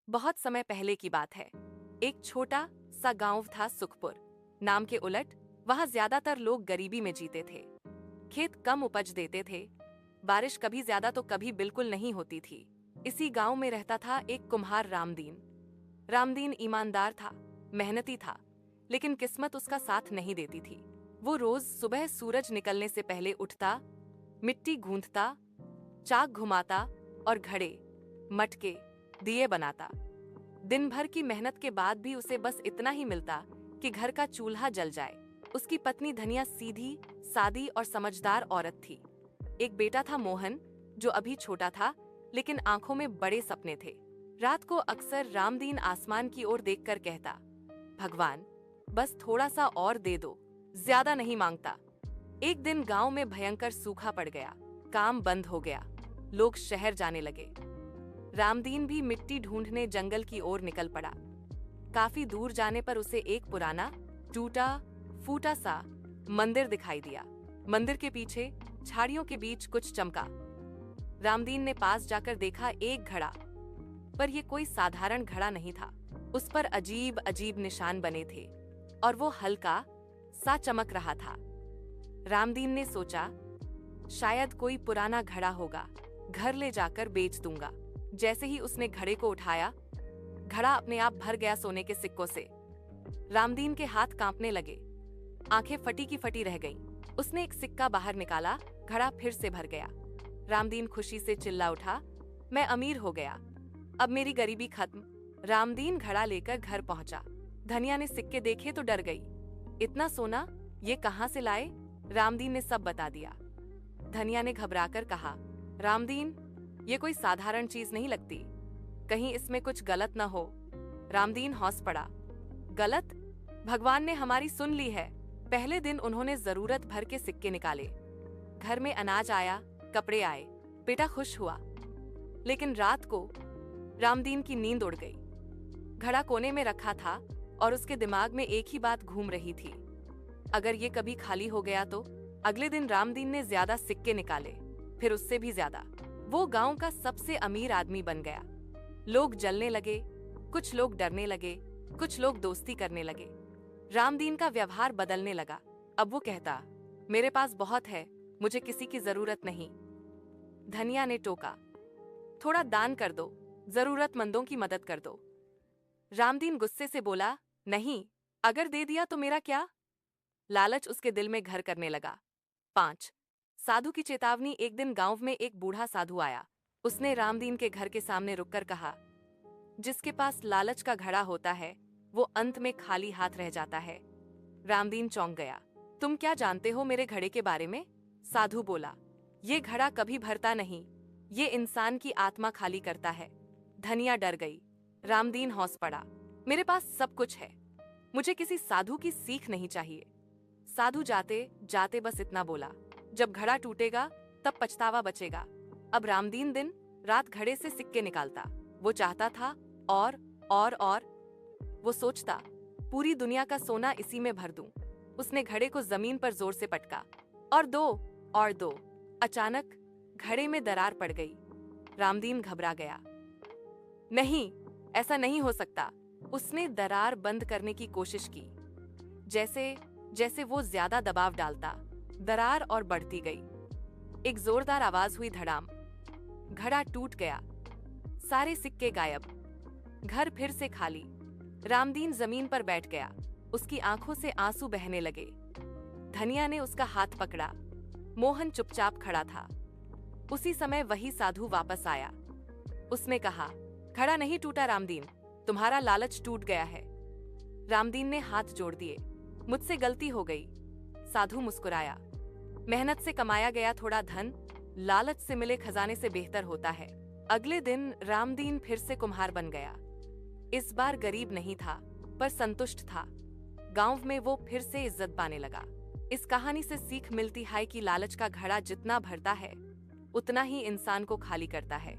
बहुत समय पहले की बात है। एक छोटा सा गांव था सुखपुर नाम के उलट वहां ज्यादातर लोग गरीबी में जीते थे। खेत कम उपज देते थे, बारिश कभी ज्यादा तो कभी बिल्कुल नहीं होती थी। इसी गांव में रहता था एक कुम्हार रामदीन। रामदीन ईमानदार था, मेहनती था, लेकिन किस्मत उसका साथ नहीं देती थी। वो रोज सुबह सूरज निकलने से पहले उठता, मिट्टी गूंथता, चाक घुमाता और घड़े, मटके, दिए बनाता। दिन भर की मेहनत के बाद भी उसे बस इतना ही मिलता कि घर का चूल्हा जल जाए। उसकी पत्नी धनिया सीधी, सादी और समझदार औरत थी। एक बेटा था मोहन, जो अभी छोटा था, लेकिन आंखों में बड़े सपने थे। रात को अक्सर रामदीन आसमान की ओर देखकर कहता, भगवान, बस थोड़ा सा और दे दो, ज्यादा नहीं मांगता। एक दिन गांव में भयंकर सूखा पड़ गया, काम बंद हो गया, लोग शहर जाने लगे। रामदीन भी मिट्टी ढूंढने जंगल की ओर निकल पड़ा। काफी दूर जाने पर उसे एक पुराना, टूटा फूटा सा मंदिर दिखाई दिया। मंदिर के पीछे झाड़ियों के बीच कुछ चमका। रामदीन ने पास जाकर देखा एक घड़ा, पर यह कोई साधारण घड़ा नहीं था। उस पर अजीब अजीब निशान बने थे और वो हल्का सा चमक रहा था। रामदीन ने सोचा, शायद कोई पुराना घड़ा होगा, घर ले जाकर बेच दूंगा। जैसे ही उसने घड़े को उठाया, घड़ा अपने आप भर गया सोने के सिक्कों से। रामदीन के हाथ कांपने लगे, आंखें फटी की फटी रह गईं। उसने एक सिक्का बाहर निकाला, घड़ा फिर से भर गया। रामदीन खुशी से चिल्ला उठा, मैं अमीर हो गया, अब मेरी गरीबी खत्म। रामदीन घड़ा लेकर घर पहुंचा। धनिया ने सिक्के देखे तो डर गई। इतना सोना ये कहां से लाए? रामदीन ने सब बता दिया। धनिया ने घबराकर कहा, रामदीन, ये कोई साधारण चीज नहीं लगती, कहीं इसमें कुछ गलत न हो। रामदीन हौस पड़ा, गलत? भगवान ने हमारी सुन ली है। पहले दिन उन्होंने जरूरत भर के सिक्के निकाले। घर में अनाज आया, कपड़े आए, बेटा खुश हुआ। लेकिन रात को रामदीन की नींद उड़ गई। घड़ा कोने में रखा था और उसके दिमाग में एक ही बात घूम रही थी, अगर ये कभी खाली हो गया तो? अगले दिन रामदीन ने ज्यादा सिक्के निकाले, फिर उससे भी ज्यादा। वो गांव का सबसे अमीर आदमी बन गया। लोग जलने लगे, कुछ लोग डरने लगे, कुछ लोग दोस्ती करने लगे। रामदीन का व्यवहार बदलने लगा। अब वो कहता, मेरे पास बहुत है, मुझे किसी की जरूरत नहीं। धनिया ने टोका, थोड़ा दान कर दो, जरूरतमंदों की मदद कर दो। रामदीन गुस्से से बोला, नहीं, अगर दे दिया तो मेरा क्या? लालच उसके दिल में घर करने लगा। 5 साधु की चेतावनी। एक दिन गांव में एक बूढ़ा साधु आया। उसने रामदीन के घर के सामने रुककर कहा, जिसके पास लालच का घड़ा होता है, वो अंत में खाली हाथ रह जाता है। रामदीन चौंक गया। तुम क्या जानते हो मेरे घड़े के बारे में? साधु बोला, ये घड़ा कभी भरता नहीं, ये इंसान की आत्मा खाली करता है। धनिया डर गई। रामदीन हौस पड़ा, मेरे पास सब कुछ है, मुझे किसी साधु की सीख नहीं चाहिए। साधु जाते जाते बस इतना बोला, जब घड़ा टूटेगा तब पछतावा बचेगा। अब रामदीन दिन रात घड़े से सिक्के निकालता। वो चाहता था और वो सोचता, पूरी दुनिया का सोना इसी में भर दूं। उसने घड़े को जमीन पर जोर से पटका, और दो। अचानक घड़े में दरार पड़ गई। रामदीन घबरा गया। नहीं, ऐसा नहीं हो सकता। उसने दरार बंद करने की कोशिश की। जैसे जैसे वो ज्यादा दबाव डालता, दरार और बढ़ती गई। एक जोरदार आवाज हुई, धड़ाम। घड़ा टूट गया, सारे सिक्के गायब, घर फिर से खाली। रामदीन जमीन पर बैठ गया, उसकी आंखों से आंसू बहने लगे। धनिया ने उसका हाथ पकड़ा। मोहन चुपचाप खड़ा था। उसी समय वही साधु वापस आया। उसने कहा, घड़ा नहीं टूटा रामदीन, तुम्हारा लालच टूट गया है। रामदीन ने हाथ जोड़ दिए, मुझसे गलती हो गई। साधु मुस्कुराया, मेहनत से कमाया गया थोड़ा धन लालच से मिले खजाने से बेहतर होता है। अगले दिन रामदीन फिर से कुम्हार बन गया। इस बार गरीब नहीं था, पर संतुष्ट था। गांव में वो फिर से इज्जत पाने लगा। इस कहानी से सीख मिलती है कि लालच का घड़ा जितना भरता है, उतना ही इंसान को खाली करता है।